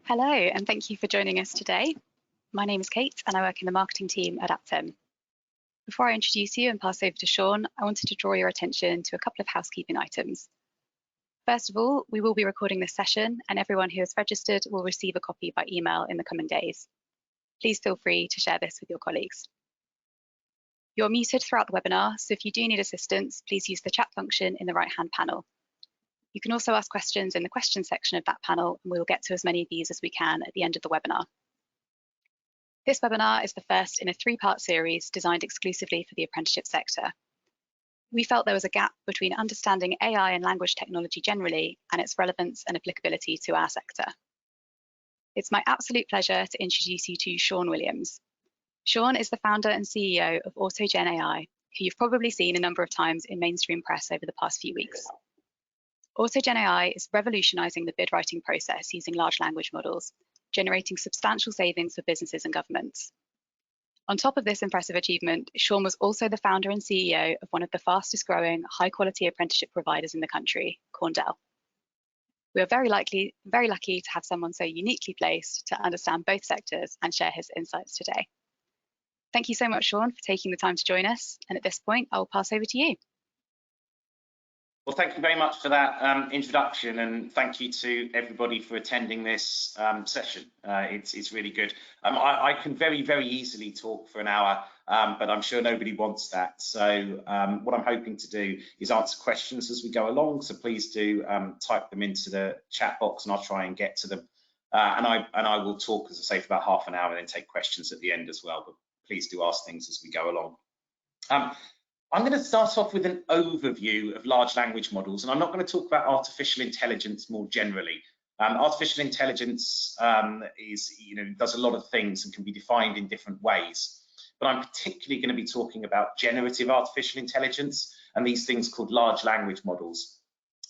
Hello, and thank you for joining us today. My name is Kate, and I work in the marketing team at Aptem. Before I introduce you and pass over to Sean, I wanted to draw your attention to a couple of housekeeping items. First of all, we will be recording this session, and everyone who has registered will receive a copy by email in the coming days. Please feel free to share this with your colleagues. You're muted throughout the webinar, so if you do need assistance, please use the chat function in the right-hand panel. You can also ask questions in the questions section of that panel, and we will get to as many of these as we can at the end of the webinar. This webinar is the first in a three-part series designed exclusively for the apprenticeship sector. We felt there was a gap between understanding AI and language technology generally and its relevance and applicability to our sector. It's my absolute pleasure to introduce you to Sean Williams. Sean is the founder and CEO of AutogenAI, who you've probably seen a number of times in mainstream press over the past few weeks. AutogenAI is revolutionising the bid writing process using large language models, generating substantial savings for businesses and governments. On top of this impressive achievement, Sean was also the founder and CEO of one of the fastest growing high-quality apprenticeship providers in the country, Corndell. We are very lucky to have someone so uniquely placed to understand both sectors and share his insights today. Thank you so much, Sean, for taking the time to join us. And at this point, I will pass over to you. Well, thank you very much for that introduction, and thank you to everybody for attending this session. It's really good. I can very easily talk for an hour, but I'm sure nobody wants that. So what I'm hoping to do is answer questions as we go along. So please do type them into the chat box, and I'll try and get to them. And I will talk, as I say, for about half an hour, and then take questions at the end as well. But please do ask things as we go along. I'm going to start off with an overview of large language models, and I'm not going to talk about artificial intelligence more generally. Artificial intelligence does a lot of things and can be defined in different ways, but I'm particularly going to be talking about generative artificial intelligence and these things called large language models.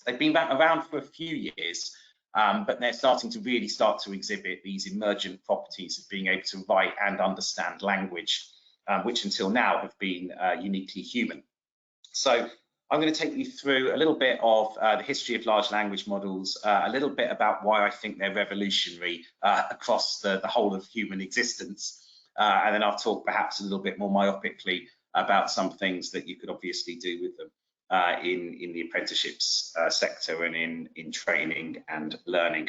They've been around for a few years, but they're starting to really exhibit these emergent properties of being able to write and understand language, which until now have been uniquely human. So I'm going to take you through a little bit of the history of large language models, a little bit about why I think they're revolutionary across the whole of human existence, and then I'll talk perhaps a little bit more myopically about some things that you could obviously do with them in the apprenticeships sector and in training and learning.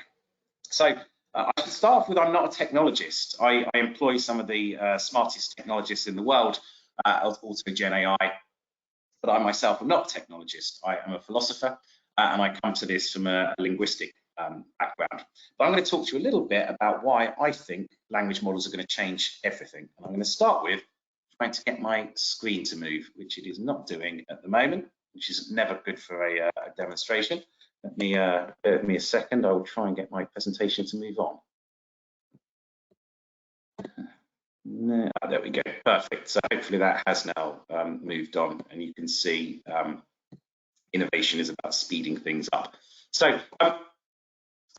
So I should start off with, I'm not a technologist. I employ some of the smartest technologists in the world at AutogenAI, but I myself am not a technologist. I am a philosopher, and I come to this from a linguistic background. But I'm going to talk to you a little bit about why I think language models are going to change everything. And I'm going to start with trying to get my screen to move, which it is not doing at the moment, which is never good for a demonstration. Let me bear with me a second. I will try and get my presentation to move on. No, there we go. Perfect. So hopefully that has now moved on, and you can see innovation is about speeding things up. So I'm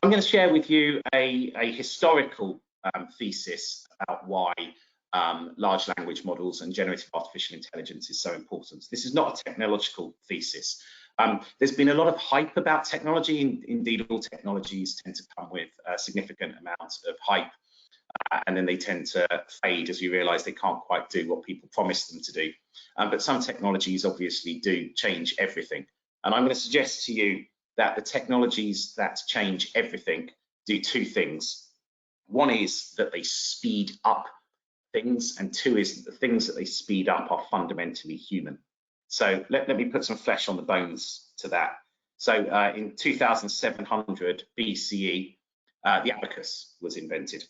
going to share with you a historical thesis about why large language models and generative artificial intelligence is so important. This is not a technological thesis. There's been a lot of hype about technology. Indeed, all technologies tend to come with a significant amount of hype, and then they tend to fade as we realize they can't quite do what people promised them to do. But some technologies obviously do change everything. And I'm going to suggest to you that the technologies that change everything do two things. One is that they speed up things, and two is that the things that they speed up are fundamentally human. So let me put some flesh on the bones to that. So in 2700 BCE, the abacus was invented.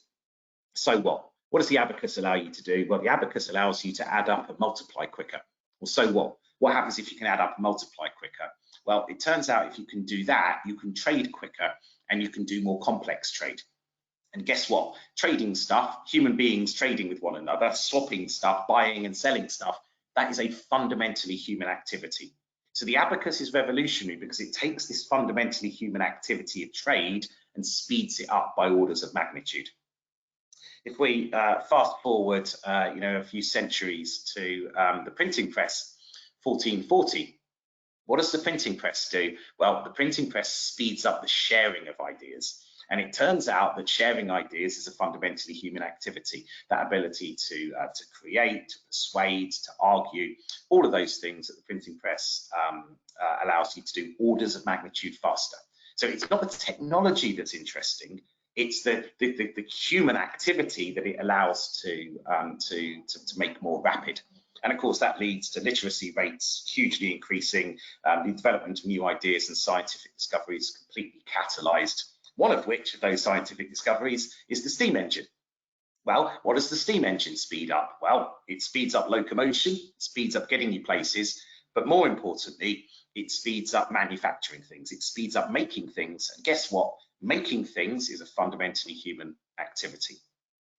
So what? What does the abacus allow you to do? Well, the abacus allows you to add up and multiply quicker. Well, so what? What happens if you can add up and multiply quicker? Well, it turns out if you can do that, you can trade quicker and you can do more complex trade. And guess what? Trading stuff, human beings trading with one another, swapping stuff, buying and selling stuff, that is a fundamentally human activity. So the abacus is revolutionary because it takes this fundamentally human activity of trade and speeds it up by orders of magnitude. If we fast forward, a few centuries to the printing press, 1440, what does the printing press do? Well, the printing press speeds up the sharing of ideas. And it turns out that sharing ideas is a fundamentally human activity. That ability to create, to persuade, to argue, all of those things that the printing press allows you to do orders of magnitude faster. So it's not the technology that's interesting, it's the human activity that it allows to make more rapid. And of course, that leads to literacy rates hugely increasing, the development of new ideas and scientific discoveries completely catalyzed. One of which of those scientific discoveries is the steam engine. Well, what does the steam engine speed up? Well, it speeds up locomotion, it speeds up getting you places, but more importantly, it speeds up manufacturing things, it speeds up making things. And guess what? Making things is a fundamentally human activity.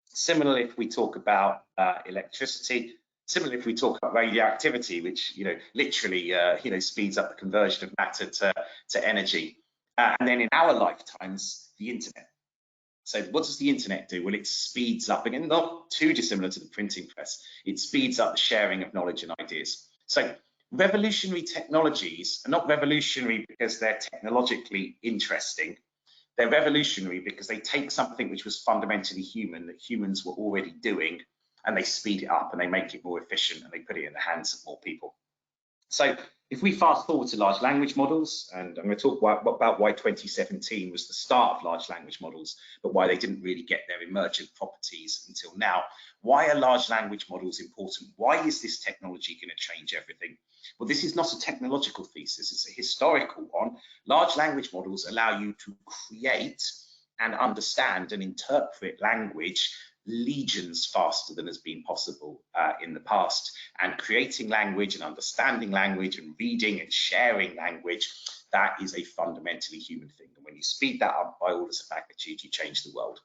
Similarly, if we talk about electricity, similarly if we talk about radioactivity, which literally speeds up the conversion of matter to energy, and then in our lifetimes, the internet. So what does the internet do? Well, it speeds up, again, not too dissimilar to the printing press, it speeds up the sharing of knowledge and ideas. So revolutionary technologies are not revolutionary because they're technologically interesting. They're revolutionary because they take something which was fundamentally human, that humans were already doing, and they speed it up and they make it more efficient and they put it in the hands of more people. So if we fast forward to large language models, and I'm going to talk about why 2017 was the start of large language models, but why they didn't really get their emergent properties until now. Why are large language models important? Why is this technology going to change everything? Well, this is not a technological thesis, it's a historical one. Large language models allow you to create and understand and interpret language legions faster than has been possible in the past. And creating language and understanding language and reading and sharing language, that is a fundamentally human thing. And when you speed that up by orders of magnitude, you change the world.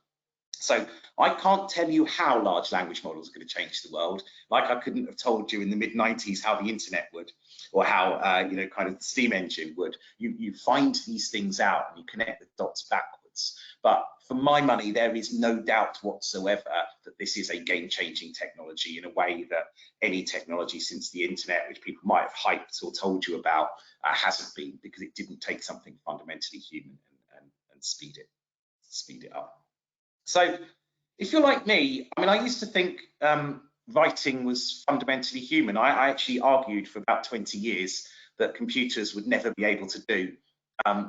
So I can't tell you how large language models are going to change the world, like I couldn't have told you in the mid-90s how the internet would, or how kind of the steam engine would. You find these things out and you connect the dots backwards. But for my money, there is no doubt whatsoever that this is a game-changing technology in a way that any technology since the internet, which people might have hyped or told you about, hasn't been, because it didn't take something fundamentally human and speed it up. So if you're like me, I mean, I used to think writing was fundamentally human. I actually argued for about 20 years that computers would never be able to do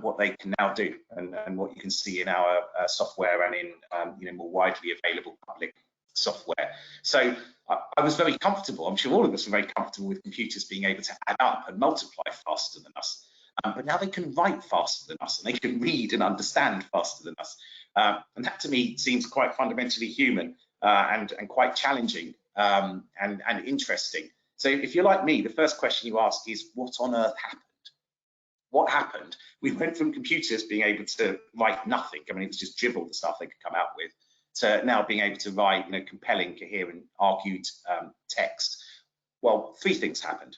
what they can now do, and what you can see in our software and in more widely available public software. So I was very comfortable. I'm sure all of us are very comfortable with computers being able to add up and multiply faster than us. But now they can write faster than us, and they can read and understand faster than us. And that to me seems quite fundamentally human and quite challenging and interesting. So if you're like me, the first question you ask is, what on earth happened? What happened? We went from computers being able to write nothing, I mean, it was just dribble the stuff they could come out with, to now being able to write compelling, coherent, argued text. Well, three things happened.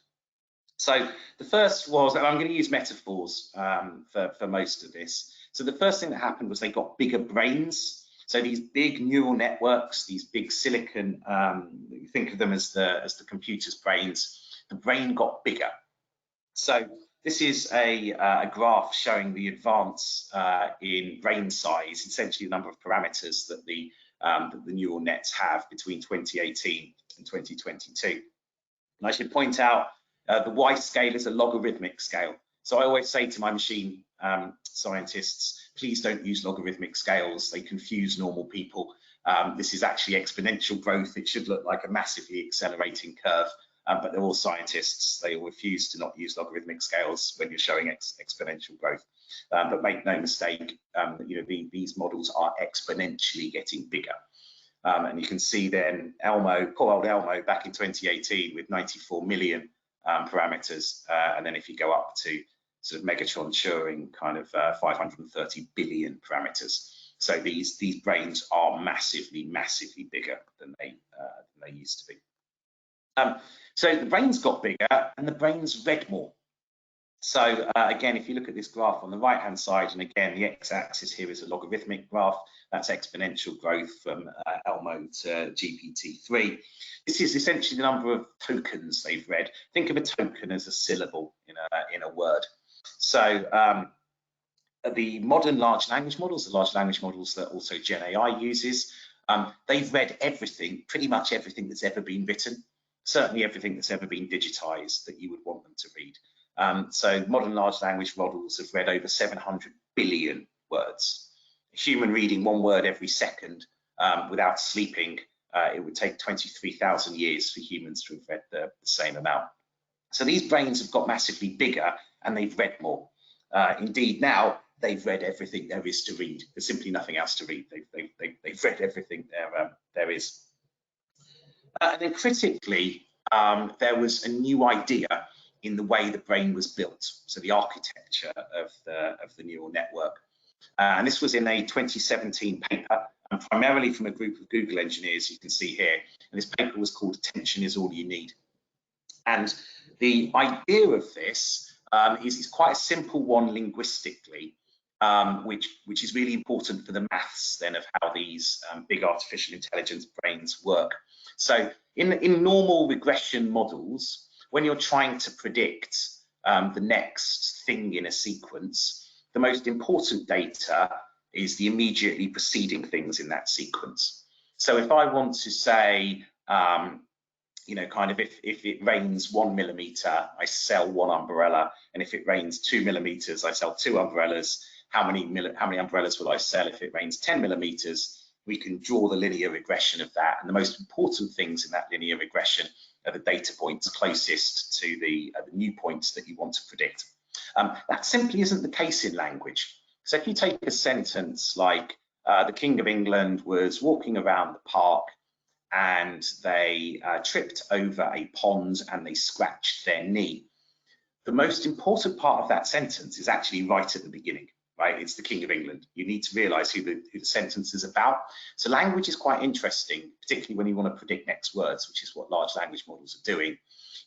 So the first was, and I'm going to use metaphors for most of this. So the first thing that happened was they got bigger brains. So these big neural networks, these big silicon, you think of them as the computer's brains, the brain got bigger. So this is a graph showing the advance in brain size, essentially the number of parameters that the neural nets have between 2018 and 2022. And I should point out the Y scale is a logarithmic scale. So I always say to my machine scientists, please don't use logarithmic scales. They confuse normal people. This is actually exponential growth. It should look like a massively accelerating curve, but they're all scientists. They all refuse to not use logarithmic scales when you're showing exponential growth. But make no mistake, these models are exponentially getting bigger. And you can see then Elmo, poor old Elmo, back in 2018 with 94 million parameters, and then if you go up to sort of Megatron Turing, kind of 530 billion parameters. So these brains are massively bigger than they used to be. So the brains got bigger and the brains read more. So again, if you look at this graph on the right hand side, and again the x-axis here is a logarithmic graph, that's exponential growth from Elmo to GPT-3. This is essentially the number of tokens they've read. Think of a token as a syllable in a word. So the modern large language models, the large language models that AutogenAI uses, they've read everything, pretty much everything that's ever been written, certainly everything that's ever been digitized that you would want them to read. So modern large language models have read over 700 billion words. A human reading one word every second without sleeping, it would take 23,000 years for humans to have read the same amount. So these brains have got massively bigger and they've read more. Indeed, now they've read everything there is to read. There's simply nothing else to read. They've read everything there is. And then critically, there was a new idea in the way the brain was built, so the architecture of the neural network. And this was in a 2017 paper, and primarily from a group of Google engineers, you can see here. And this paper was called "Attention is All You Need." And the idea of this is quite a simple one linguistically, which is really important for the maths then of how these big artificial intelligence brains work. So in normal regression models, when you're trying to predict the next thing in a sequence, the most important data is the immediately preceding things in that sequence. So if I want to say, you know, kind of if it rains 1 millimeter, I sell 1 umbrella, and if it rains 2 millimeters, I sell 2 umbrellas. How many umbrellas will I sell if it rains 10 millimeters? We can draw the linear regression of that, and the most important things in that linear regression are the data points closest to the new points that you want to predict. That simply isn't the case in language. So if you take a sentence like the King of England was walking around the park and they tripped over a pond and they scratched their knee, the most important part of that sentence is actually right at the beginning, right? It's the King of England. You need to realize who the sentence is about. So language is quite interesting, particularly when you want to predict next words, which is what large language models are doing,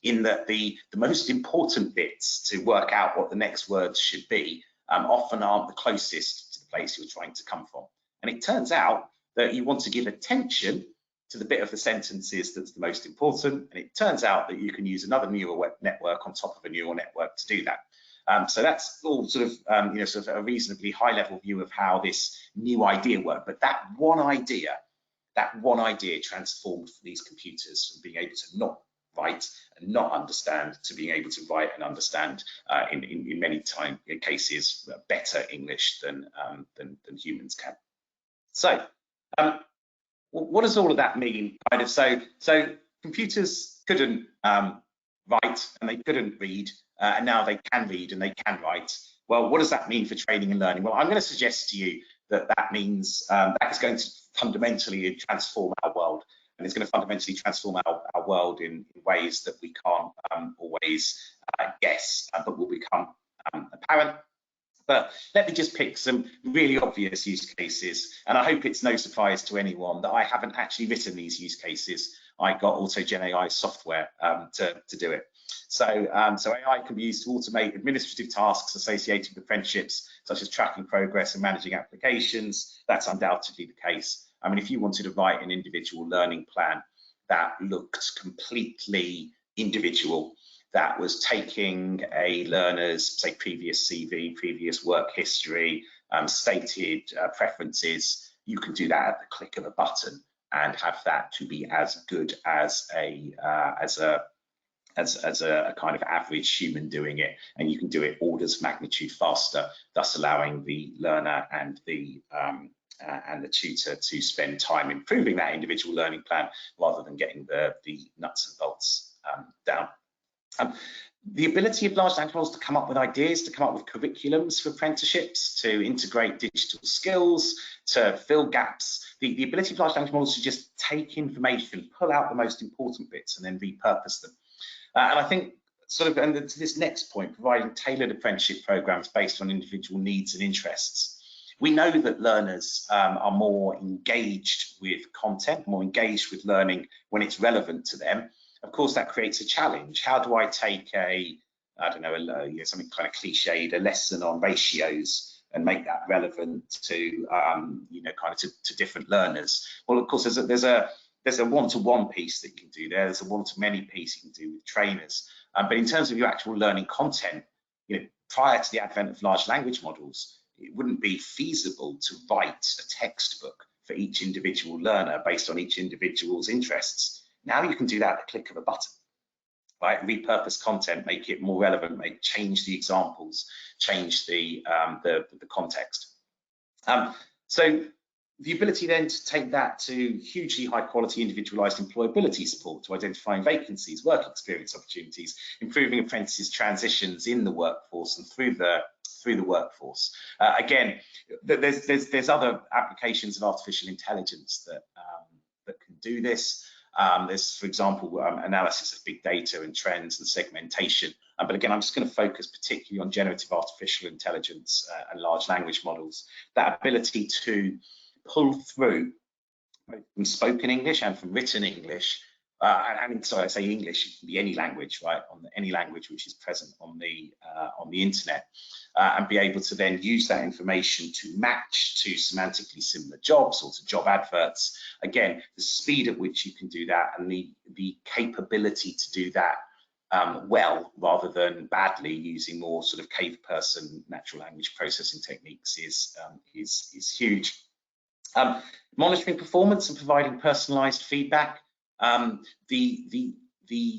in that the most important bits to work out what the next words should be often aren't the closest to the place you're trying to come from. And it turns out that you want to give attention to the bit of the sentences that's the most important, and it turns out that you can use another neural network on top of a neural network to do that. So that's all sort of, you know, sort of a reasonably high-level view of how this new idea worked. But that one idea transformed these computers from being able to not write and not understand to being able to write and understand in many cases better English than humans can. So. What does all of that mean? Kind of so computers couldn't write and they couldn't read, and now they can read and they can write. Well, what does that mean for training and learning? Well, I'm going to suggest to you that means that is going to fundamentally transform our world, and it's going to fundamentally transform our world in ways that we can't always guess, but will become apparent. But let me just pick some really obvious use cases, and I hope it's no surprise to anyone that I haven't actually written these use cases. I got AutogenAI software to do it. So AI can be used to automate administrative tasks associated with apprenticeships, such as tracking progress and managing applications. That's undoubtedly the case. I mean, if you wanted to write an individual learning plan that looked completely individual, that was taking a learner's, say, previous CV, previous work history, stated preferences, you can do that at the click of a button and have that to be as good as a kind of average human doing it, and you can do it orders of magnitude faster, thus allowing the learner and the tutor to spend time improving that individual learning plan rather than getting the nuts and bolts down. The ability of large language models to come up with ideas, to come up with curriculums for apprenticeships, to integrate digital skills, to fill gaps, the ability of large language models to just take information, pull out the most important bits and then repurpose them. And I think sort of, and to this next point, providing tailored apprenticeship programs based on individual needs and interests. We know that learners are more engaged with content, more engaged with learning when it's relevant to them. Of course, that creates a challenge. How do I take I don't know, something kind of cliched, a lesson on ratios, and make that relevant to, kind of to different learners? Well, of course, there's a one-to-one piece that you can do there. There's a one-to-many piece you can do with trainers. But in terms of your actual learning content, prior to the advent of large language models, it wouldn't be feasible to write a textbook for each individual learner based on each individual's interests. Now you can do that at the click of a button. Right, repurpose content, make it more relevant, change the examples, change the context. So the ability then to take that to hugely high quality individualized employability support to identifying vacancies, work experience opportunities, improving apprentices' transitions in the workforce and through the workforce. Again, there's other applications of artificial intelligence that can do this. There's, for example, analysis of big data and trends and segmentation. But again, I'm just going to focus particularly on generative artificial intelligence and large language models. That ability to pull through both from spoken English and from written English, sorry, I say English, it can be any language, right? Any language which is present on the internet, and be able to then use that information to match to semantically similar jobs or to job adverts. Again, the speed at which you can do that and the capability to do that well rather than badly using more sort of cave person natural language processing techniques is huge. Monitoring performance and providing personalized feedback. The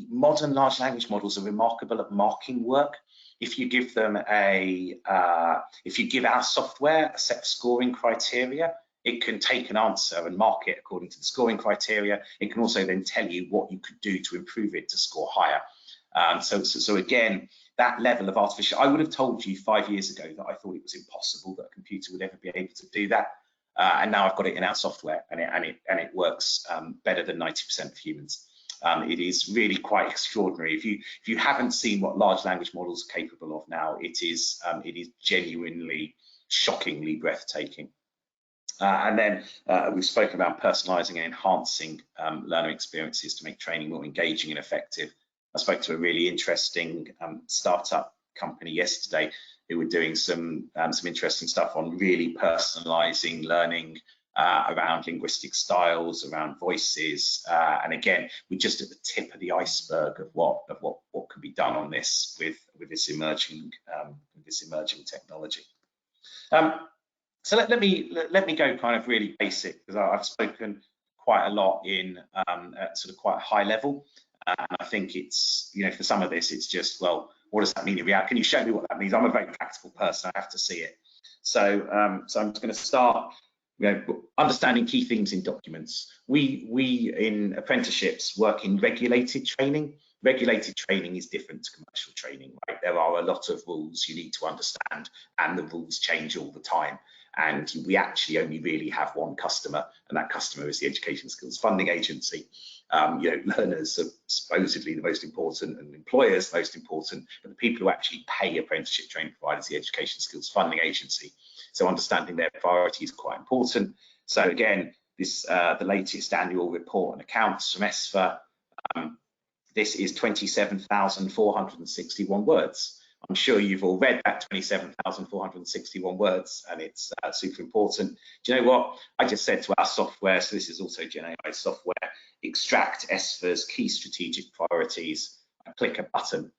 modern large language models are remarkable at marking work. If you give them if you give our software a set of scoring criteria, it can take an answer and mark it according to the scoring criteria. It can also then tell you what you could do to improve it to score higher. So again, that level of artificial, I would have told you 5 years ago that I thought it was impossible that a computer would ever be able to do that. And now I've got it in our software, and it works better than 90% of humans. It is really quite extraordinary. If you haven't seen what large language models are capable of now, it is genuinely, shockingly breathtaking. And then we've spoken about personalising and enhancing learner experiences to make training more engaging and effective. I spoke to a really interesting startup company yesterday who were doing some interesting stuff on really personalising learning around linguistic styles, around voices, and again, we're just at the tip of the iceberg of what can be done on this with this emerging technology. So let me go kind of really basic, because I've spoken quite a lot at sort of quite a high level, and I think it's, you know, for some of this it's just, well, what does that mean in reality? Can you show me what that means? I'm a very practical person, I have to see it. So I'm just going to start, you know, understanding key themes in documents. We in apprenticeships work in regulated training. Regulated training is different to commercial training, right? There are a lot of rules you need to understand, and the rules change all the time. And we actually only really have one customer, and that customer is the Education Skills Funding Agency. You know, learners are supposedly the most important and employers most important, but the people who actually pay apprenticeship training providers, the Education Skills Funding Agency. So understanding their priorities is quite important. So again, this the latest annual report and accounts from ESFA. This is 27,461 words. I'm sure you've all read that 27,461 words, and it's super important. Do you know what? I just said to our software, so this is AutogenAI software, extract ESFA's key strategic priorities. I click a button,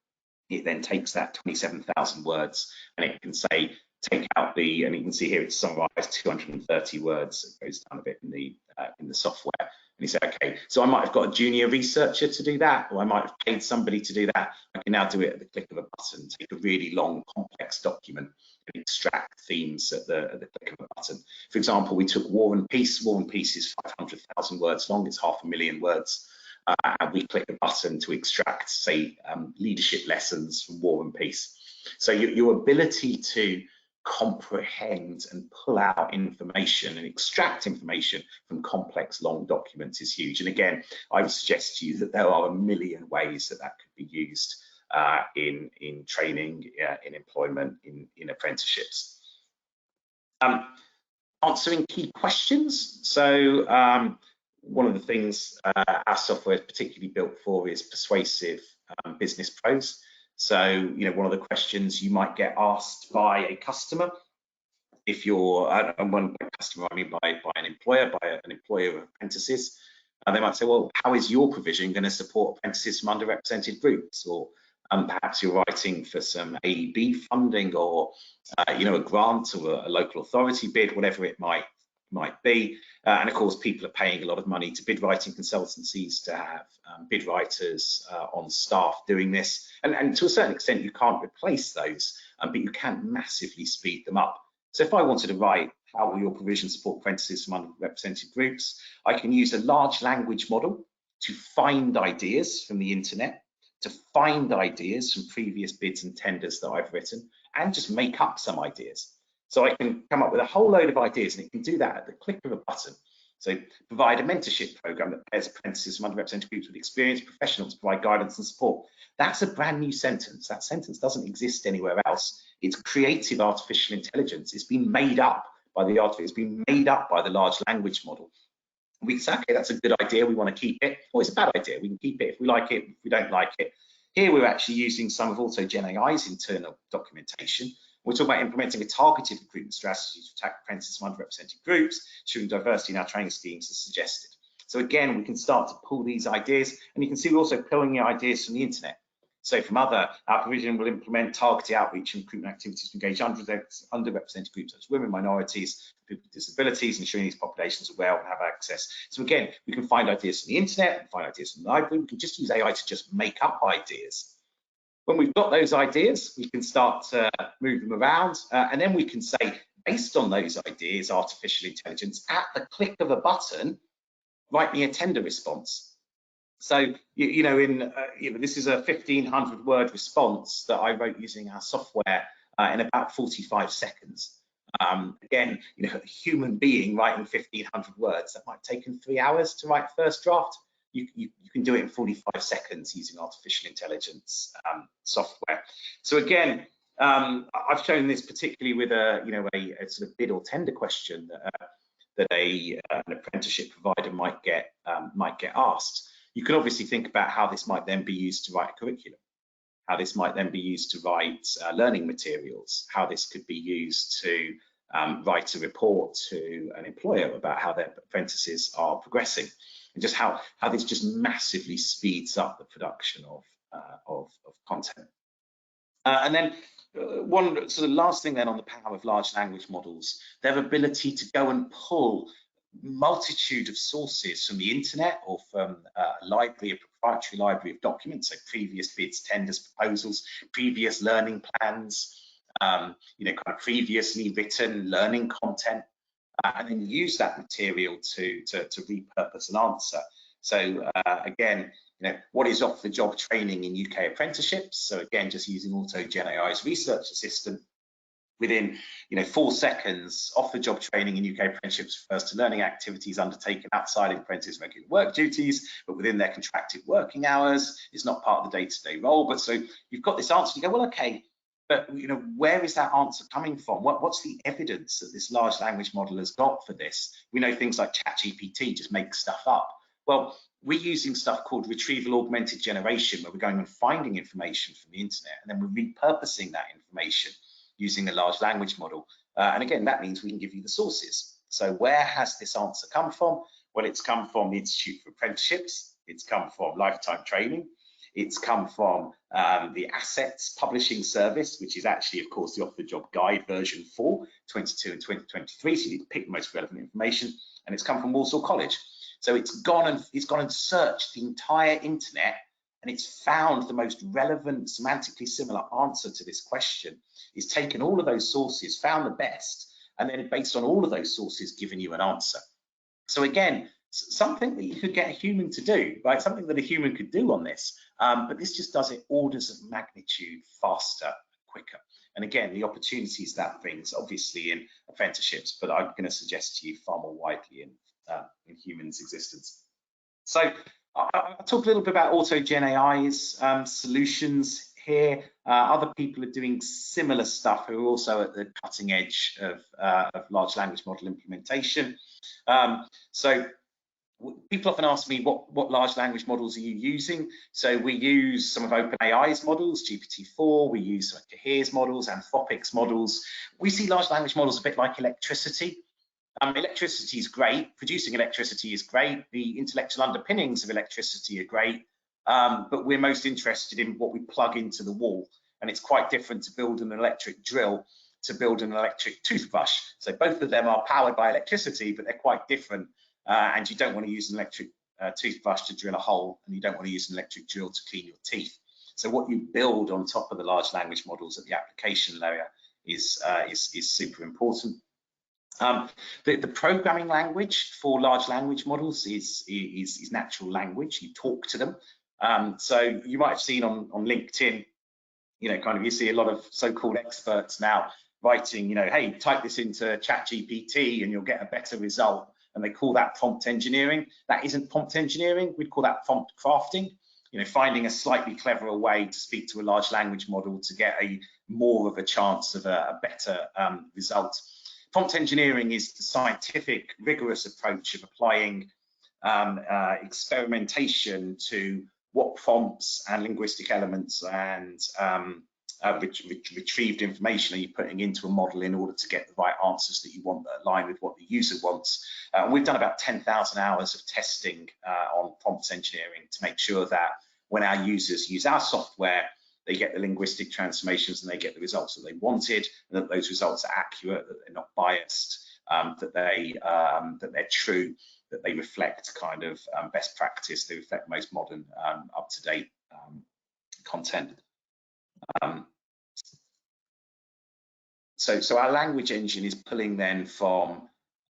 it then takes that 27,000 words, and it can say, take out the, and you can see here it's summarized 230 words. It goes down a bit in the software. And you say, okay, so I might have got a junior researcher to do that, or I might have paid somebody to do that. I can now do it at the click of a button, take a really long, complex document and extract themes at the click of a button. For example, we took War and Peace. War and Peace is 500,000 words long, it's 500,000 words. And we click a button to extract, say, leadership lessons from War and Peace. So your ability to comprehend and pull out information and extract information from complex long documents is huge. And again, I would suggest to you that there are a million ways that could be used in training, in employment, in apprenticeships. Answering key questions. So one of the things our software is particularly built for is persuasive business prose. So, you know, one of the questions you might get asked by a customer, if you're, and one customer I mean by an employer of apprentices, they might say, well, how is your provision going to support apprentices from underrepresented groups? Or Perhaps you're writing for some AEB funding or a grant or a local authority bid, whatever it might be. And of course, people are paying a lot of money to bid writing consultancies to have bid writers on staff doing this. And to a certain extent, you can't replace those, but you can massively speed them up. So if I wanted to write, how will your provision support apprentices from underrepresented groups, I can use a large language model to find ideas from the internet, to find ideas from previous bids and tenders that I've written, and just make up some ideas. So I can come up with a whole load of ideas, and it can do that at the click of a button. So provide a mentorship program that pairs apprentices from underrepresented groups with experienced professionals to provide guidance and support. That's a brand new sentence. That sentence doesn't exist anywhere else. It's creative artificial intelligence. It's been made up by the artificial, it's been made up by the large language model. We can say, okay, that's a good idea, we want to keep it, or it's a bad idea, we can keep it if we like it, if we don't like it. Here we're actually using some of AutogenAI's internal documentation. We're talking about implementing a targeted recruitment strategy to attack apprentices from underrepresented groups, ensuring diversity in our training schemes as suggested. So again, we can start to pull these ideas, and you can see we're also pulling the ideas from the internet. So from our provision will implement targeted outreach and recruitment activities to engage underrepresented groups such as women, minorities, people with disabilities, ensuring these populations are well and have access. So again, we can find ideas from the internet, find ideas from the library, we can just use AI to just make up ideas. When we've got those ideas, we can start to move them around, and then we can say, based on those ideas, artificial intelligence, at the click of a button, write me a tender response. So, this is a 1,500 word response that I wrote using our software in about 45 seconds. Again, a human being writing 1,500 words, that might have taken 3 hours to write first draft. You can do it in 45 seconds using artificial intelligence software. So again, I've shown this particularly with a sort of bid or tender question that an apprenticeship provider might get asked. You can obviously think about how this might then be used to write a curriculum, how this might then be used to write learning materials, how this could be used to write a report to an employer about how their apprentices are progressing, and just how this just massively speeds up the production of content. And then one sort of last thing then on the power of large language models, their ability to go and pull multitude of sources from the internet or from a library, a proprietary library of documents, so previous bids, tenders, proposals, previous learning plans, kind of previously written learning content, and then use that material to repurpose an answer. So again, what is off-the-job training in UK apprenticeships? So again, just using AutogenAI's research assistant, within 4 seconds, off-the-job training in UK apprenticeships refers to learning activities undertaken outside of apprentices' regular work duties, but within their contracted working hours. It's not part of the day-to-day role. But so you've got this answer, you go, well, okay, but where is that answer coming from? What's the evidence that this large language model has got for this? We know things like ChatGPT just make stuff up. Well, we're using stuff called retrieval augmented generation, where we're going and finding information from the internet, and then we're repurposing that information using a large language model. And again, that means we can give you the sources. So where has this answer come from? Well, it's come from the Institute for Apprenticeships. It's come from Lifetime Training. It's come from the Assets Publishing Service, which is actually, of course, the off-the-job guide version 4, 22 and 2023. So you need to pick the most relevant information. And it's come from Walsall College. So it's gone and searched the entire internet, and it's found the most relevant, semantically similar answer to this question. It's taken all of those sources, found the best, and then based on all of those sources, given you an answer. So again, something that you could get a human to do, right? Something that a human could do on this, but this just does it orders of magnitude faster, quicker. And again, the opportunities that brings, obviously in apprenticeships, but I'm going to suggest to you far more widely in humans' existence. So I'll talk a little bit about AutogenAI's solutions here. Other people are doing similar stuff who are also at the cutting edge of large language model implementation. So people often ask me, what large language models are you using? So we use some of OpenAI's models, GPT-4, we use some of Cohere's models, Anthropic's models. We see large language models a bit like electricity. Electricity is great, producing electricity is great, the intellectual underpinnings of electricity are great, but we're most interested in what we plug into the wall. And it's quite different to build an electric drill to build an electric toothbrush. So both of them are powered by electricity, but they're quite different. And you don't want to use an electric toothbrush to drill a hole, and you don't want to use an electric drill to clean your teeth. So what you build on top of the large language models at the application layer is super important. The programming language for large language models is natural language. You talk to them. So you might have seen on LinkedIn, kind of you see a lot of so-called experts now writing, hey, type this into ChatGPT and you'll get a better result. And they call that prompt engineering. That isn't prompt engineering. We'd call that prompt crafting. Finding a slightly cleverer way to speak to a large language model to get more of a chance of a better result. Prompt engineering is the scientific, rigorous approach of applying experimentation to what prompts and linguistic elements and retrieved information are you putting into a model in order to get the right answers that you want that align with what the user wants. We've done about 10,000 hours of testing on prompt engineering to make sure that when our users use our software, they get the linguistic transformations and they get the results that they wanted, and that those results are accurate, that they're not biased, that they're true, that they reflect kind of best practice, they reflect most modern, up-to-date content. So our language engine is pulling then from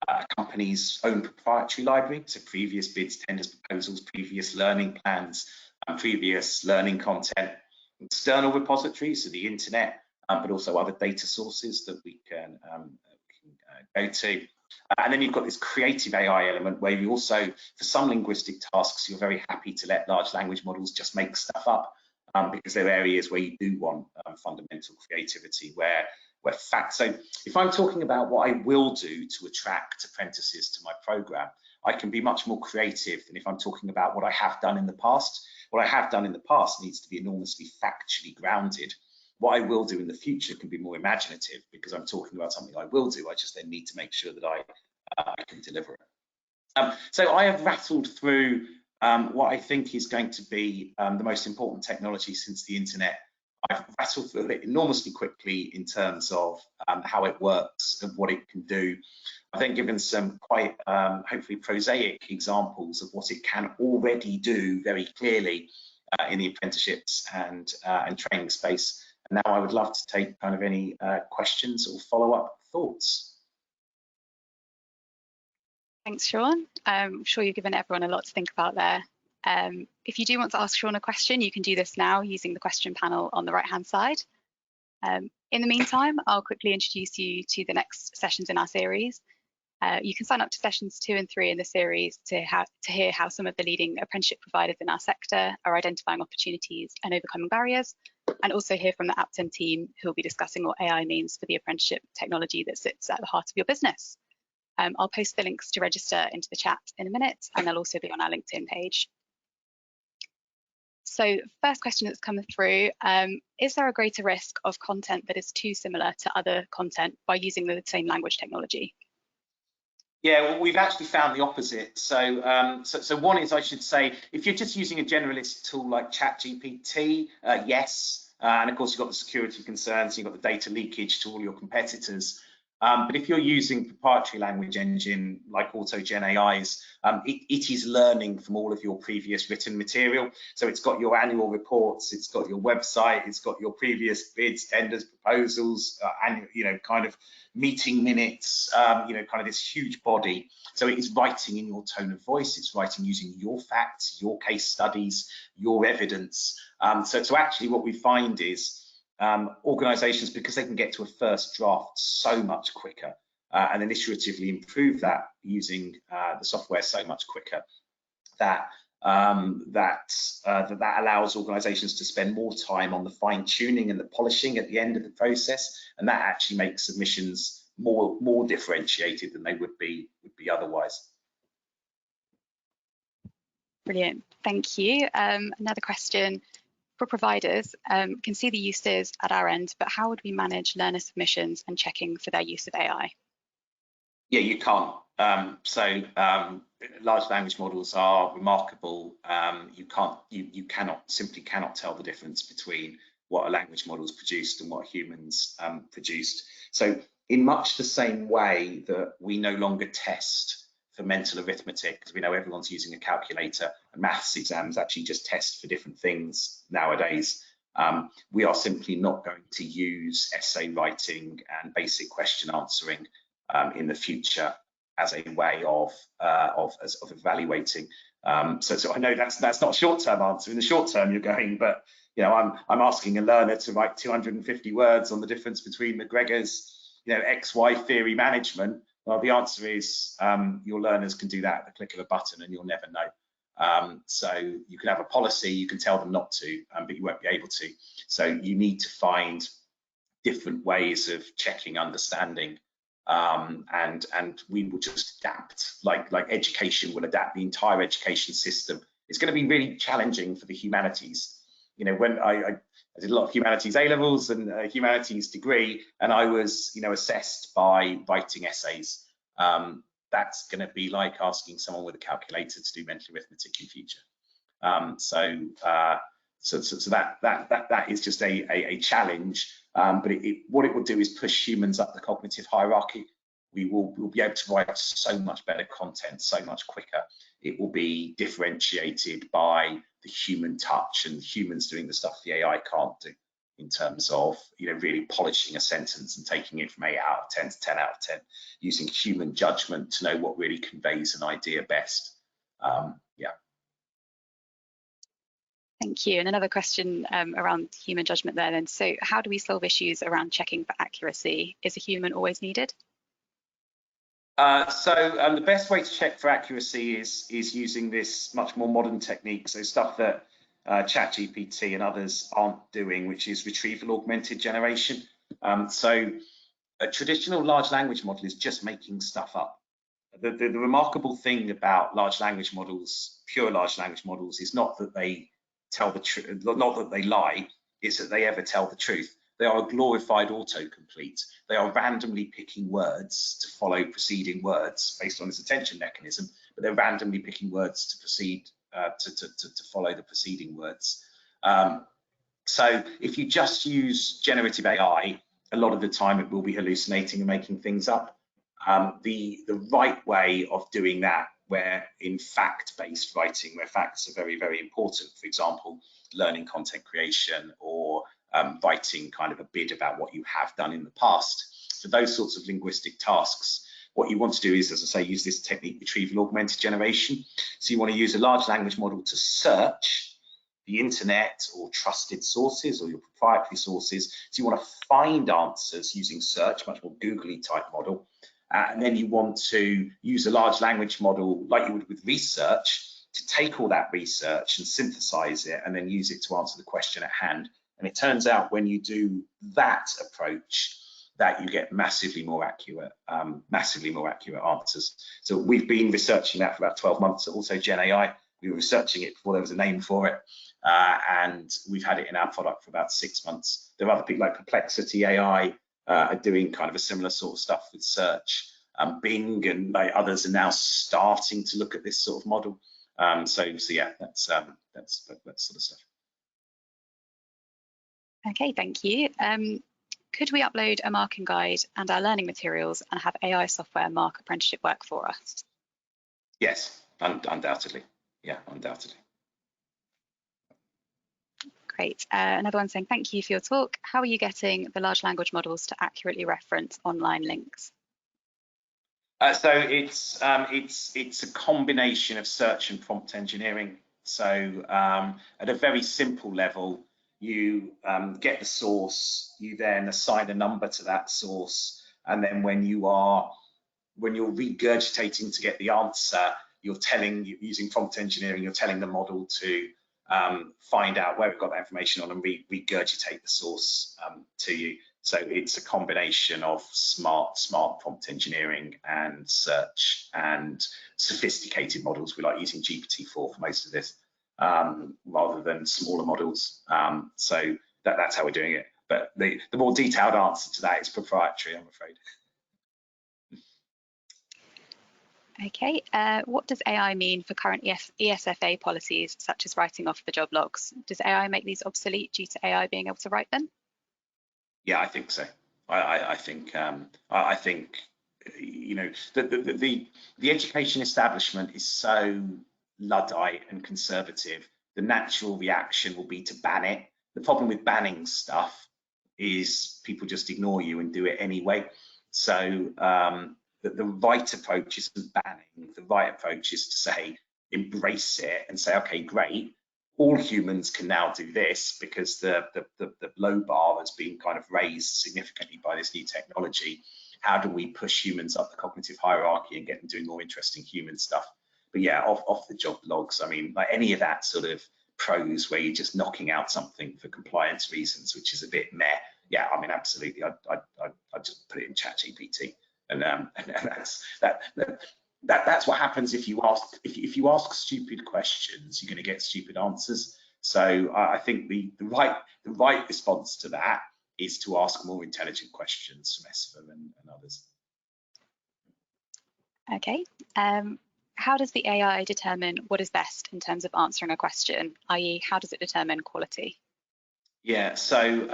a company's own proprietary library, so previous bids, tenders, proposals, previous learning plans, and previous learning content, external repositories, so the internet, but also other data sources that we can go to. And then you've got this creative AI element where you also, for some linguistic tasks, you're very happy to let large language models just make stuff up, because there are areas where you do want fundamental creativity, where facts. So if I'm talking about what I will do to attract apprentices to my program, I can be much more creative than if I'm talking about what I have done in the past. What I have done in the past needs to be enormously factually grounded. What I will do in the future can be more imaginative because I'm talking about something I will do. I just then need to make sure that I can deliver it. So I have rattled through what I think is going to be the most important technology since the internet. I've rattled through it enormously quickly in terms of how it works and what it can do. I've then given some quite hopefully prosaic examples of what it can already do very clearly in the apprenticeships and training space. And now I would love to take kind of any questions or follow-up thoughts. Thanks, Sean. I'm sure you've given everyone a lot to think about there. If you do want to ask Sean a question, you can do this now using the question panel on the right-hand side. In the meantime, I'll quickly introduce you to the next sessions in our series. You can sign up to sessions 2 and 3 in the series to hear how some of the leading apprenticeship providers in our sector are identifying opportunities and overcoming barriers, and also hear from the Aptem team who will be discussing what AI means for the apprenticeship technology that sits at the heart of your business. I'll post the links to register into the chat in a minute, and they'll also be on our LinkedIn page. So first question that's come through, is there a greater risk of content that is too similar to other content by using the same language technology? Yeah, well, we've actually found the opposite. So, so one is, I should say, if you're just using a generalist tool like ChatGPT, yes, and of course you've got the security concerns, you've got the data leakage to all your competitors. But if you're using proprietary language engine like AutogenAI's, it is learning from all of your previous written material. So it's got your annual reports, it's got your website, it's got your previous bids, tenders, proposals, and kind of meeting minutes, kind of this huge body. So it is writing in your tone of voice, it's writing using your facts, your case studies, your evidence. So actually what we find is organizations, because they can get to a first draft so much quicker and then iteratively improve that using the software so much quicker, that that allows organizations to spend more time on the fine tuning and the polishing at the end of the process, and that actually makes submissions more differentiated than they would be otherwise. Brilliant, thank you. Another question. For providers, can see the uses at our end, but how would we manage learner submissions and checking for their use of AI? Yeah, you can't. Large language models are remarkable. You simply cannot tell the difference between what a language model has produced and what humans produced. So in much the same way that we no longer test for mental arithmetic, because we know everyone's using a calculator, and maths exams actually just test for different things nowadays. We are simply not going to use essay writing and basic question answering in the future as a way of evaluating. So I know that's not a short-term answer. In the short term, you're going, but I'm asking a learner to write 250 words on the difference between McGregor's XY theory management. Well, the answer is your learners can do that at the click of a button, and you'll never know. So you can have a policy, you can tell them not to, but you won't be able to. So you need to find different ways of checking understanding. And we will just adapt, like education will adapt. The entire education system is going to be really challenging for the humanities. When I did a lot of humanities A-levels and a humanities degree, and I was assessed by writing essays. That's going to be like asking someone with a calculator to do mental arithmetic in future. So that is just a challenge. But what it will do is push humans up the cognitive hierarchy. We'll be able to write so much better content, so much quicker. It will be differentiated by the human touch and humans doing the stuff the AI can't do, in terms of really polishing a sentence and taking it from 8 out of 10 to 10 out of 10, using human judgment to know what really conveys an idea best. Yeah. Thank you. And another question around human judgment there then. So how do we solve issues around checking for accuracy? Is a human always needed? The best way to check for accuracy is using this much more modern technique. So stuff that ChatGPT and others aren't doing, which is retrieval augmented generation. So a traditional large language model is just making stuff up. The remarkable thing about large language models, pure large language models, is not that they tell the truth, not that they lie, it's that they ever tell the truth. They are a glorified autocomplete. They are randomly picking words to follow preceding words based on its attention mechanism, but they're randomly picking words to proceed to follow the preceding words. So if you just use generative AI, a lot of the time it will be hallucinating and making things up. The right way of doing that, where in fact-based writing, where facts are very, very important, for example, learning content creation or writing kind of a bid about what you have done in the past, for those sorts of linguistic tasks, what you want to do is, as I say, use this technique, retrieval augmented generation. So you want to use a large language model to search the internet or trusted sources or your proprietary sources. So you want to find answers using search, much more googly type model. And then you want to use a large language model like you would with research to take all that research and synthesize it and then use it to answer the question at hand. And it turns out when you do that approach, that you get massively more accurate answers. So we've been researching that for about 12 months at AutogenAI. We were researching it before there was a name for it. And we've had it in our product for about 6 months. There are other people like Perplexity AI are doing kind of a similar sort of stuff with search. Bing and others are now starting to look at this sort of model. So yeah, that's sort of stuff. Okay, thank you. Could we upload a marking guide and our learning materials and have AI software mark apprenticeship work for us? Yes, undoubtedly. Yeah, undoubtedly. Great. Another one saying, thank you for your talk. How are you getting the large language models to accurately reference online links? So it's a combination of search and prompt engineering. So at a very simple level, you get the source, you then assign a number to that source, and then when you're regurgitating to get the answer, you're using prompt engineering, you're telling the model to find out where it got that information on and regurgitate the source to you. So it's a combination of smart prompt engineering and search and sophisticated models. We like using GPT-4 for most of this, rather than smaller models. So that's how we're doing it. But the more detailed answer to that is proprietary, I'm afraid. Okay, what does AI mean for current ESFA policies, such as writing off the job logs? Does AI make these obsolete due to AI being able to write them? Yeah, I think so. I think you know the education establishment is so Luddite and conservative. The natural reaction will be to ban it. The problem with banning stuff is people just ignore you and do it anyway. So the right approach isn't banning. The right approach is to say embrace it and say, okay, great. All humans can now do this because the low bar has been kind of raised significantly by this new technology. How do we push humans up the cognitive hierarchy and get them doing more interesting human stuff? But yeah, off the job logs, I mean, like any of that sort of prose where you're just knocking out something for compliance reasons, which is a bit meh. Yeah, I mean, absolutely. I'd just put it in ChatGPT, and that's what happens if you ask stupid questions, you're going to get stupid answers. So I think the right response to that is to ask more intelligent questions from SFM and others. Okay. How does the AI determine what is best in terms of answering a question, i.e., how does it determine quality? Yeah, so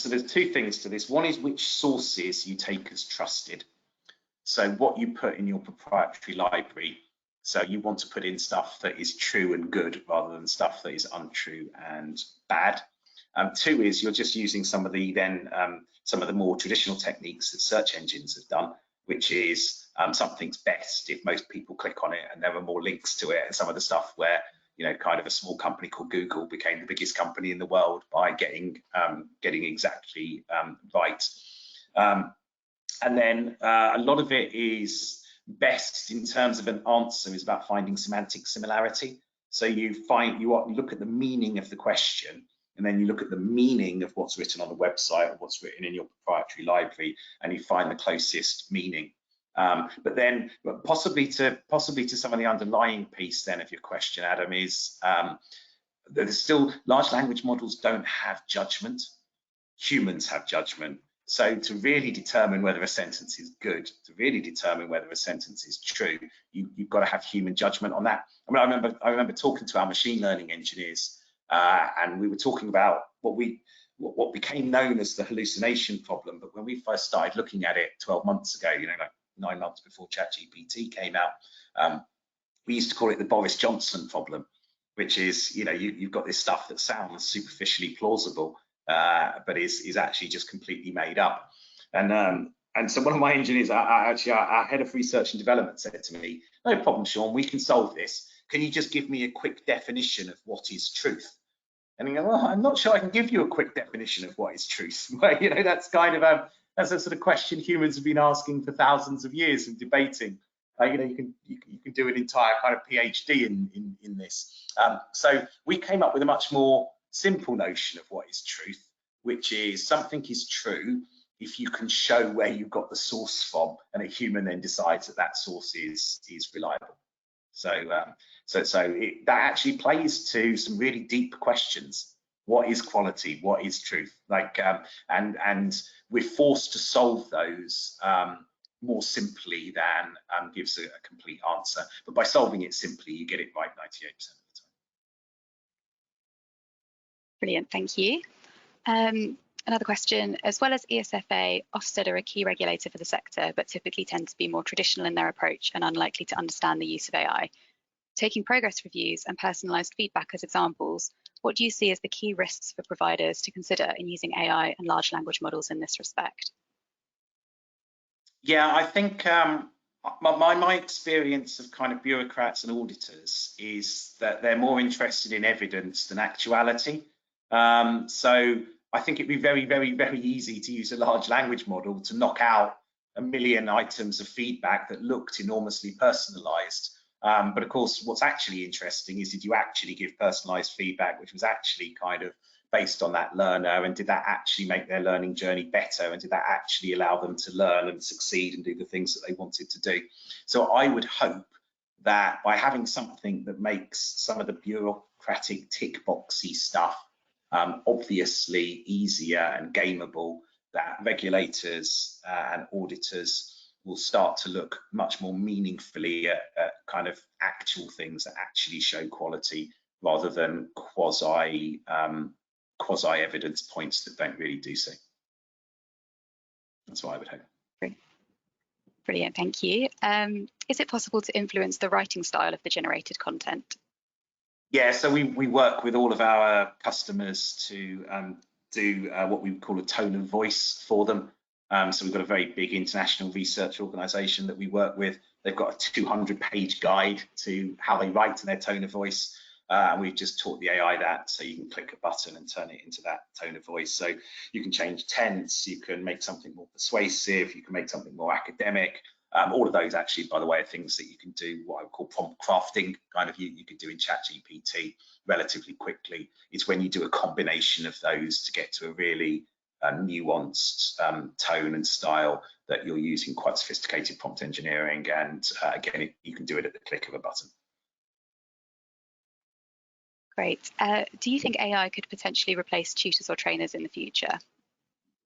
there's two things to this. One is which sources you take as trusted. So what you put in your proprietary library. So you want to put in stuff that is true and good rather than stuff that is untrue and bad. Two is you're just using some of the more traditional techniques that search engines have done, which is something's best if most people click on it and there are more links to it, and some of the stuff where kind of a small company called Google became the biggest company in the world by getting exactly right. And then a lot of it is best in terms of an answer is about finding semantic similarity. So you look at the meaning of the question, and then you look at the meaning of what's written on the website or what's written in your proprietary library, and you find the closest meaning. But then possibly to some of the underlying piece then of your question, Adam, is there's still large language models don't have judgment. Humans have judgment. So to really determine whether a sentence is good, to really determine whether a sentence is true, you've got to have human judgment on that. I mean, I remember talking to our machine learning engineers, and we were talking about what became known as the hallucination problem. But when we first started looking at it 12 months ago, like 9 months before ChatGPT came out, we used to call it the Boris Johnson problem, which is you've got this stuff that sounds superficially plausible, but is actually just completely made up. And so one of my engineers, our head of research and development, said to me, "No problem, Sean, we can solve this. Can you just give me a quick definition of what is truth?" And you go, "Well, I'm not sure I can give you a quick definition of what is truth." Well, that's kind of that's a sort of question humans have been asking for thousands of years and debating. You can do an entire kind of PhD in this. So we came up with a much more simple notion of what is truth, which is something is true if you can show where you got the source from, and a human then decides that source is reliable. So that actually plays to some really deep questions. What is quality? What is truth? And we're forced to solve those more simply than gives a complete answer. But by solving it simply, you get it right 98% of the time. Brilliant, thank you. Another question, as well as ESFA, Ofsted are a key regulator for the sector, but typically tend to be more traditional in their approach and unlikely to understand the use of AI. Taking progress reviews and personalised feedback as examples, what do you see as the key risks for providers to consider in using AI and large language models in this respect? Yeah, I think my experience of kind of bureaucrats and auditors is that they're more interested in evidence than actuality. So I think it'd be very, very, very easy to use a large language model to knock out 1 million items of feedback that looked enormously personalized. But of course, what's actually interesting is, did you actually give personalized feedback, which was actually kind of based on that learner, and did that actually make their learning journey better, and did that actually allow them to learn and succeed and do the things that they wanted to do? So I would hope that by having something that makes some of the bureaucratic tick boxy stuff obviously easier and gameable, that regulators and auditors will start to look much more meaningfully at kind of actual things that actually show quality, rather than quasi evidence points that don't really do so. That's what I would hope. Brilliant, thank you. Is it possible to influence the writing style of the generated content? Yeah, so we work with all of our customers to do what we would call a tone of voice for them. So we've got a very big international research organisation that we work with. They've got a 200-page guide to how they write in their tone of voice. And we've just taught the AI that, so you can click a button and turn it into that tone of voice. So you can change tense, you can make something more persuasive, you can make something more academic. All of those actually, by the way, are things that you can do what I would call prompt crafting, kind of you could do in ChatGPT relatively quickly. It's when you do a combination of those to get to a really nuanced tone and style that you're using quite sophisticated prompt engineering. And again, you can do it at the click of a button. Great. Do you think AI could potentially replace tutors or trainers in the future?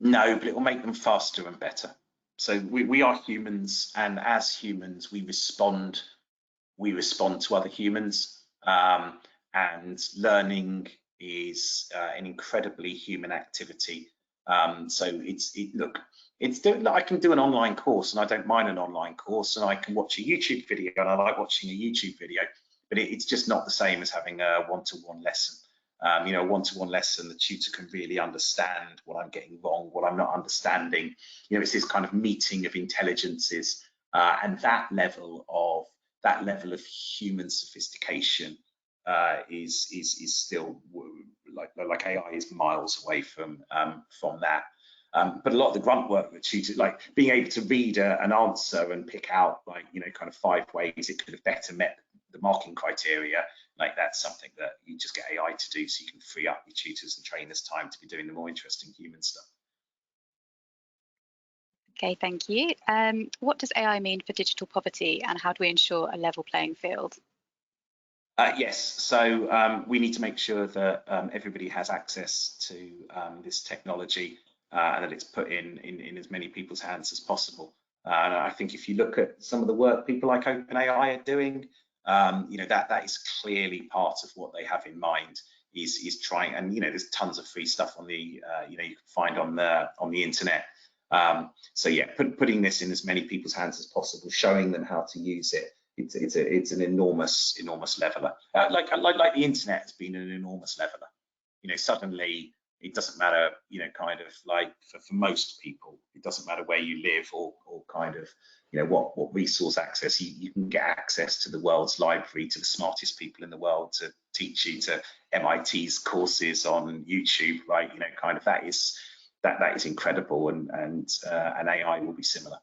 No, but it will make them faster and better. So we are humans, and as humans, we respond to other humans, and learning is an incredibly human activity. So I can do an online course, and I don't mind an online course, and I can watch a YouTube video, and I like watching a YouTube video, but it's just not the same as having a one-to-one lesson. A one-to-one lesson, the tutor can really understand what I'm getting wrong, what I'm not understanding. It's this kind of meeting of intelligences, and that level of human sophistication is still, like AI is miles away from that. But a lot of the grunt work that tutors, like being able to read an answer and pick out kind of 5 ways it could have better met the marking criteria, like that's something that you just get AI to do, so you can free up your tutors and trainers time to be doing the more interesting human stuff. Okay, thank you. What does AI mean for digital poverty, and how do we ensure a level playing field? Yes, so we need to make sure that everybody has access to this technology, and that it's put in as many people's hands as possible. And I think if you look at some of the work people like OpenAI are doing, that is clearly part of what they have in mind, is trying, and there's tons of free stuff on the you can find on the internet. So yeah, putting this in as many people's hands as possible, showing them how to use it. It's an enormous leveler. Like the internet has been an enormous leveler. Suddenly it doesn't matter, kind of like for most people, it doesn't matter where you live or kind of, what resource access. You can get access to the world's library, to the smartest people in the world to teach you, to MIT's courses on YouTube, right? Kind of that is incredible, and AI will be similar.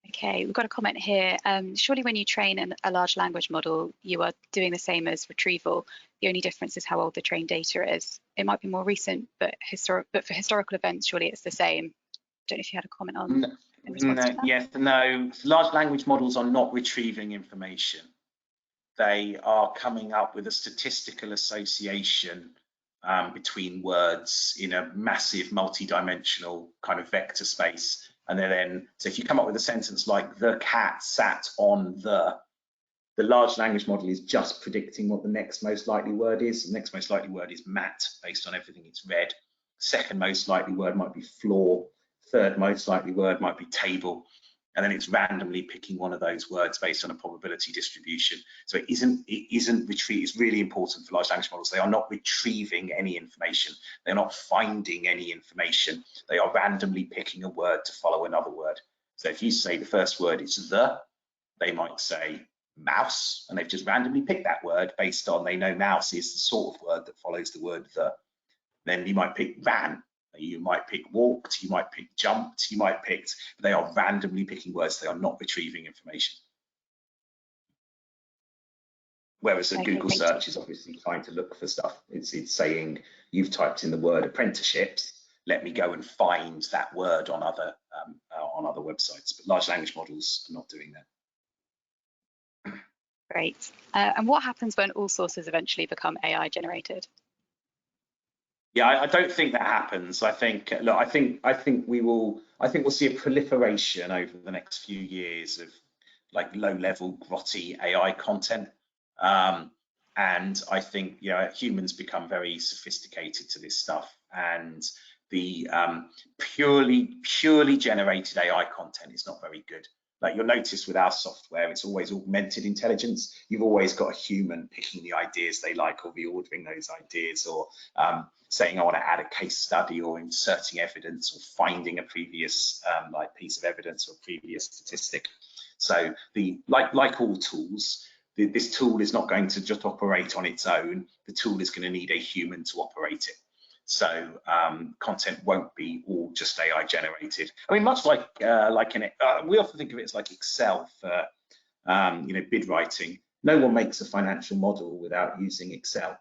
Okay, we've got a comment here. Surely when you train a large language model, you are doing the same as retrieval. The only difference is how old the trained data is. It might be more recent, but for historical events, surely it's the same. I don't know if you had a comment on in response to that. Yes, no. Large language models are not retrieving information. They are coming up with a statistical association between words in a massive multi-dimensional kind of vector space. And then, so if you come up with a sentence like "the cat sat on the large language model is just predicting what the next most likely word is. The next most likely word is mat, based on everything it's read. Second most likely word might be floor. Third most likely word might be table. And then it's randomly picking one of those words based on a probability distribution. So it isn't retrieve. It's really important for large language models. They are not retrieving any information. They're not finding any information. They are randomly picking a word to follow another word. So if you say the first word is "the," they might say "mouse," and they've just randomly picked that word based on, they know mouse is the sort of word that follows the word "the." Then you might pick "ran." You might pick "walked," you might pick "jumped," you might pick, but they are randomly picking words. They are not retrieving information. Whereas a Google search is obviously trying to look for stuff. It's saying, you've typed in the word apprenticeships, let me go and find that word on other websites. But large language models are not doing that. Great. And what happens when all sources eventually become AI generated? Yeah, I don't think that happens. I think, look, I think we'll see a proliferation over the next few years of like low-level, grotty AI content, and I think humans become very sophisticated to this stuff, and the purely generated AI content is not very good. Like you'll notice with our software, it's always augmented intelligence. You've always got a human picking the ideas they like, or reordering those ideas, or saying I want to add a case study, or inserting evidence, or finding a previous like piece of evidence or previous statistic. So like all tools, this tool is not going to just operate on its own. The tool is going to need a human to operate it. So content won't be all just AI generated. I mean, much like we often think of it as like Excel for bid writing. No one makes a financial model without using Excel.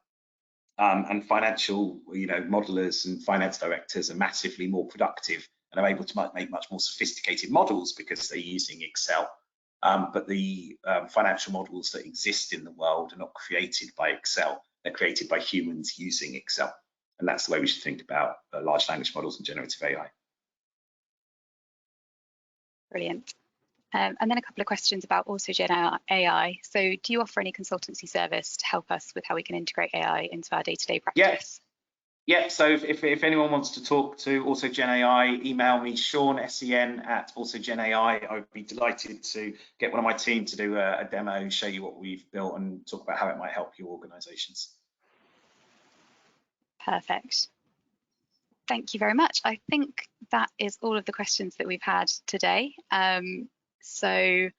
And financial modelers and finance directors are massively more productive and are able to make much more sophisticated models because they're using Excel. But the financial models that exist in the world are not created by Excel. They're created by humans using Excel. And that's the way we should think about large language models and generative AI. Brilliant. And then a couple of questions about AutogenAI. So do you offer any consultancy service to help us with how we can integrate AI into our day-to-day practice? Yes. Yeah, so if anyone wants to talk to AutogenAI, email me, Sean, SEN@AutogenAI. I would be delighted to get one of my team to do a demo, show you what we've built and talk about how it might help your organizations. Perfect. Thank you very much. I think that is all of the questions that we've had today. So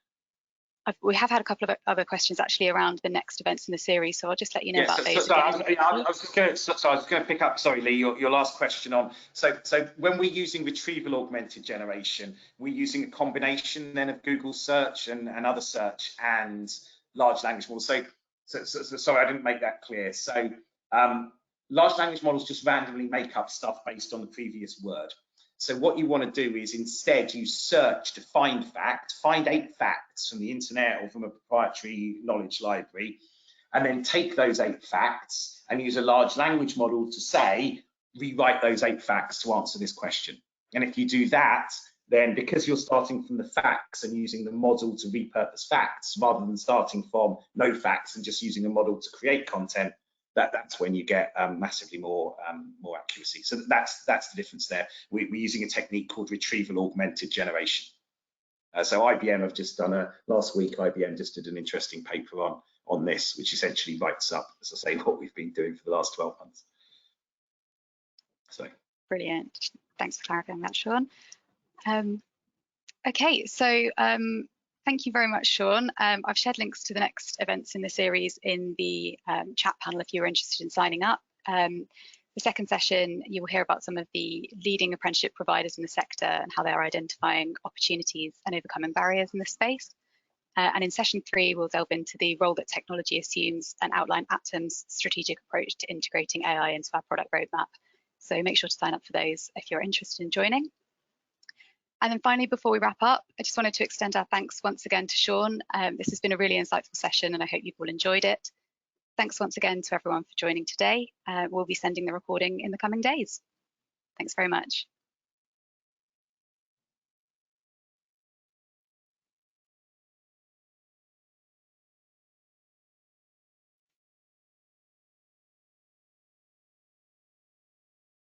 we have had a couple of other questions actually around the next events in the series, so I'll just let you know about those. I was just going to pick up, sorry, Lee, your last question on. So when we're using retrieval augmented generation, we're using a combination then of Google search and other search and large language models. So sorry, I didn't make that clear. So large language models just randomly make up stuff based on the previous word. So what you want to do is instead use search to find 8 facts from the internet or from a proprietary knowledge library, and then take those 8 facts and use a large language model to say, rewrite those 8 facts to answer this question. And if you do that, then because you're starting from the facts and using the model to repurpose facts, rather than starting from no facts and just using a model to create content, that's when you get massively more accuracy. So that's the difference there. We're using a technique called retrieval augmented generation. So IBM have just done last week, IBM just did an interesting paper on this, which essentially writes up, as I say, what we've been doing for the last 12 months. So brilliant. Thanks for clarifying that, Sean. Okay, so thank you very much, Sean. I've shared links to the next events in the series in the chat panel if you're interested in signing up. The second session, you will hear about some of the leading apprenticeship providers in the sector and how they're identifying opportunities and overcoming barriers in this space. And in session 3, we'll delve into the role that technology assumes and outline Aptem's strategic approach to integrating AI into our product roadmap. So make sure to sign up for those if you're interested in joining. And then finally, before we wrap up, I just wanted to extend our thanks once again to Sean. This has been a really insightful session and I hope you've all enjoyed it. Thanks once again to everyone for joining today. We'll be sending the recording in the coming days. Thanks very much.